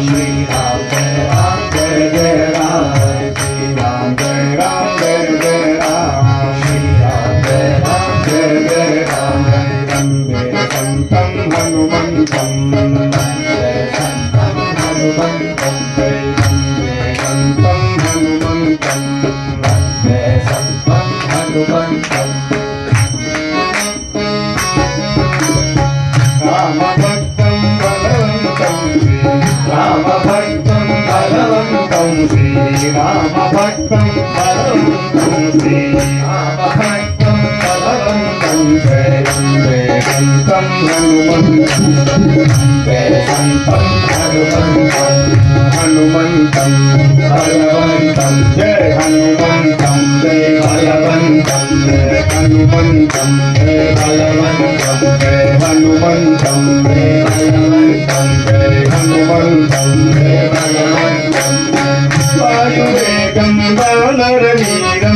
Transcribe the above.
Shri Ram Jai Ram Jai Jai Ram Shri Ram Jai Ram Jai Jai Ram Shri Ram Jai Ram Jai Jai Ram Vande Santam Hanumantam Vande Santam Hanumantam Vande Santam Hanumantam Vande Santam Hanumantam Ramabhaktam Balavantam Ramabhaktam Balavantam Shri Ramabhaktam Balavantam Shri Ramabhaktam Balavantam Vande Santam Hanumantam Vande Santam Hanumantam Hanumantam Balavantam Jai Hanumantam Jai Balavantam Jai Hanumantam Jai Balavantam Jai Hanumantam Jai Balavantam Jai Hanumantam Jai Balavantam Vayuvegam Vanara Veera